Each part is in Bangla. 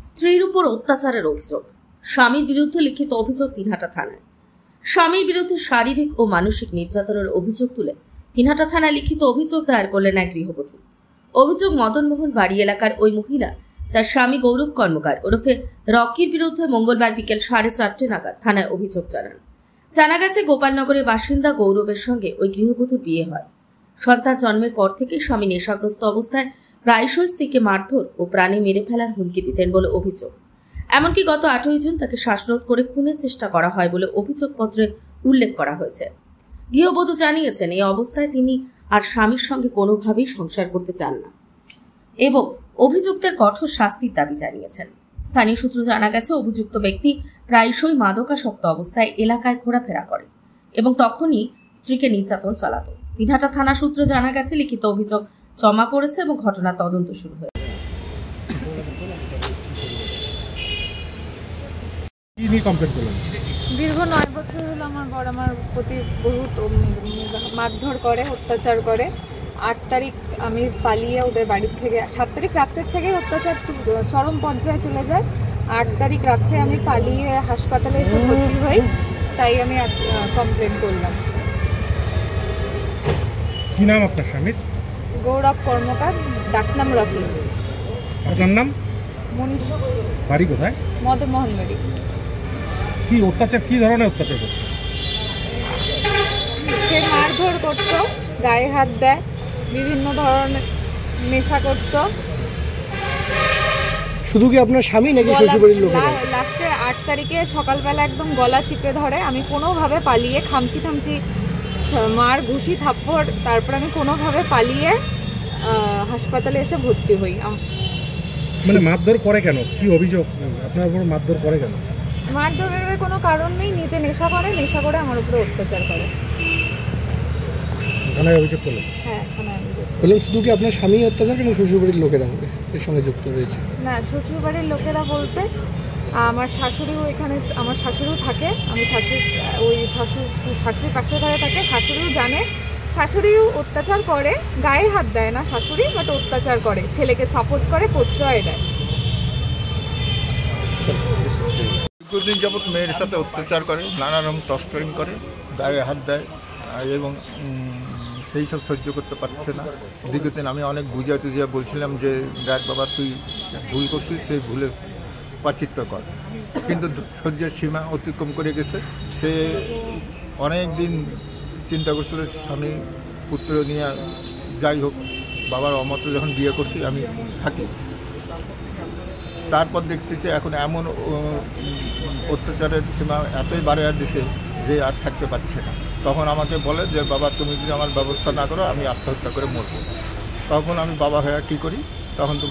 স্ত্রীর উপর অত্যাচারের অভিযোগ। স্বামীর বিরুদ্ধে লিখিত অভিযোগ দিনহাটা থানায়। স্বামীর বিরুদ্ধে শারীরিক ও মানসিক নির্যাতনের অভিযোগ তুলে দিনহাটা থানায় লিখিত অভিযোগ দায়ের করলেন এক গৃহবধূ। অভিযোগ, মদনমোহন বাড়ি এলাকার ওই মহিলা তার স্বামী গৌরব কর্মকার ওরফে রকির বিরুদ্ধে মঙ্গলবার বিকেল 4:30 নাগাদ থানায় অভিযোগ জানান। জানা গেছে, গোপালনগরের বাসিন্দা গৌরবের সঙ্গে ওই গৃহবধূর বিয়ে হয়। সন্তান জন্মের পর থেকে স্বামী নেশাগ্রস্ত অবস্থায় প্রায়শই স্ত্রীকে মারধর ও প্রাণে মেরে ফেলার হুমকি দিতেন বলে অভিযোগ। এমনকি গত 8ই জুন তাকে শ্বাসরোধ করে খুনের চেষ্টা করা হয় বলে অভিযোগপত্রে উল্লেখ করা হয়েছে। গৃহবধূ জানিয়েছেন, এই অবস্থায় তিনি আর স্বামীর সঙ্গে কোনোভাবেই সংসার করতে চান না এবং অভিযুক্তের কঠোর শাস্তির দাবি জানিয়েছেন। স্থানীয় সূত্রে জানা গেছে, অভিযুক্ত ব্যক্তি প্রায়শই মাদকাসক্ত অবস্থায় এলাকায় ঘোরাফেরা করে এবং তখনই স্ত্রীকে নির্যাতন চালাত। দিনহাটা থানা সূত্রে জানা গেছে, লিখিত অভিযোগ জমা পড়েছে এবং ঘটনার তদন্ত শুরু হয়েছে। দীর্ঘ 9 বছর হলো আমার বড় আমার প্রতি বহুত মারধর করে, অত্যাচার করে। 8 তারিখ আমি পালিয়ে ওদের বাড়ির থেকে, 7 তারিখ রাত্রের থেকে অত্যাচার চরম পর্যায়ে চলে যায়। 8 তারিখ রাত্রে আমি পালিয়ে হাসপাতালে এসে ভর্তি হই, তাই আমি কমপ্লেন করলাম। কি নাম আপনার স্বামীর? গৌরব কর্মকার, ডাকনাম রকি। আপনার নাম? মনীষ। বাড়ি কোথায়? মদনমোহন বাড়ি। কি অত্যাচার, কি ধরনের অত্যাচার করতো? সে মারধর করতো, গায়ে হাত দেয়, বিভিন্ন ধরনের নেশা করতো। শুধু কি আপনার স্বামী নাকি শ্বশুরবাড়ির লোক? লাস্টে 8 তারিখে সকালবেলা একদম গলা চিপে ধরে। আমি কোনোভাবে পালিয়ে খামচি মার ঘুষি থাপ্পড়, তারপর আমি কোনোভাবে পালিয়ে হাসপাতালে এসে ভর্তি হই। মানে মারধর করে কেন? কি অভিযোগ আপনার উপর? মারধর করে কেন? মারধরের কোনো কারণ নেই, নিজে নেশা করে আমার উপরে অত্যাচার করে। থানায় অভিযোগ করলেন? হ্যাঁ, থানায় অভিযোগ বললাম। শুধু কি আপনার স্বামী অত্যাচার কেন শ্বশুরবাড়ির লোকেরা এর সঙ্গে যুক্ত রয়েছে? না, শ্বশুরবাড়ির লোকেরা বলতে আমার শাশুড়িও এখানে, আমার শাশুড়িও থাকে। আমি শাশুড়ির পাশের ঘরে থাকে। শাশুড়িও জানে, শাশুড়িও অত্যাচার করে। গায়ে হাত দেয় না শাশুড়ি, বাট অত্যাচার করে, ছেলেকে সাপোর্ট করে, প্রশ্রয় দেয়। দীর্ঘদিন যাবৎ মেয়ের সাথে অত্যাচার করে, নানা রকম টর্চারিং করে, গায়ে হাত দেয় এবং সেই সব সহ্য করতে পারছে না। দীর্ঘদিন আমি অনেক বুঝিয়ে বলছিলাম যে দেখ বাবা, তুই ভুল করছিস, সেই ভুলে প্রায়শ্চিত্ত কর, কিন্তু সহ্যের সীমা অতিক্রম করে গেছে। সে অনেক দিন চিন্তা করছিল স্বামী পুত্র নিয়ে, যাই হোক বাবার অমতে যখন বিয়ে করছি আমি থাকি। তারপর দেখতেছে এখন এমন অত্যাচারের সীমা এতই বাড়ে দিছে যে আর থাকতে পারছে না। তখন আমাকে বলে যে বাবা, তুমি যদি আমার ব্যবস্থা না করো আমি আত্মহত্যা করে মরব। তখন আমি বাবা হয়ে কী করি, তখন তো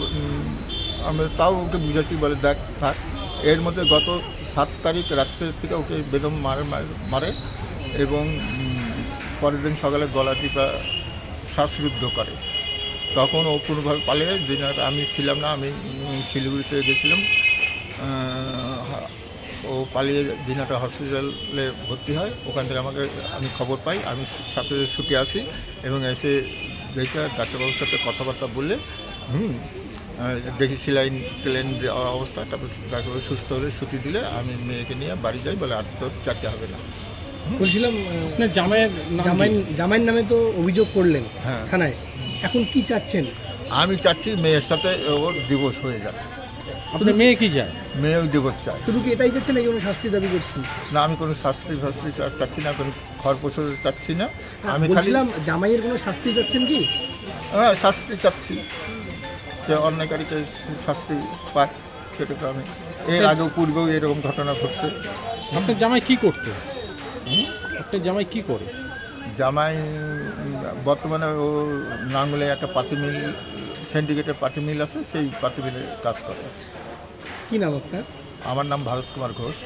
আমি তাও ওকে বুঝাচ্ছি, বলে দেখ থাক। এর মধ্যে গত 7 তারিখ রাত্রের থেকে ওকে বেদম মারে এবং পরের দিন সকালে গলা টিপা শ্বাসরুদ্ধ করে। তখন ও কোনোভাবে পালিয়ে, দিনহাটা আমি ছিলাম না, আমি শিলিগুড়িতে গেছিলাম। ও পালিয়ে দিনহাটা হসপিটালে ভর্তি হয়। ওখান থেকে আমি খবর পাই, আমি সাথে ছুটে আসি এবং এসে দেখে ডাক্তারবাবুর সাথে কথাবার্তা বললে দেখি সেলাইন অবস্থা। তারপর ডাক্তারবাবু সুস্থ হলে ছুটি দিলে আমি মেয়েকে নিয়ে বাড়ি যাই, বলে আর তো চাকরি হবে না। বলছিলাম, আপনার জামাইয়ের নামে তো অভিযোগ করলেন থানায়, এখন কি চাচ্ছেন? আমি চাচ্ছি মেয়ের সাথে ওর ডিভোর্স হয়ে যাবে। আপনার মেয়ে কি চায়? মেয়েও ডিভোর্স চায়। শুধু কি এটাই চাচ্ছেন নাকি কোনো শাস্তি দাবি করছেন? না, আমি কোনো শাস্তি চাচ্ছি না, কোনো খরপোশ চাচ্ছি না। আমি বলছিলাম, জামাইয়ের কোনো শাস্তি চাচ্ছেন কি? হ্যাঁ, শাস্তি চাচ্ছি, সে অন্যায়কারীকে শাস্তি পায়। সেটাকে আমি এর আগেও পূর্বেও এরকম ঘটনা ঘটছে। আপনার জামাই কী করতো? আপনার জামাই কী করে? জামাই বর্তমানে ও নাঙ্গলে একটা পাতি মিল, সিন্ডিকেটের পাতি মিল আছে, সেই পাতি মিলে কাজ করে। কী নাম আপনার? আমার নাম ভারত কুমার ঘোষ।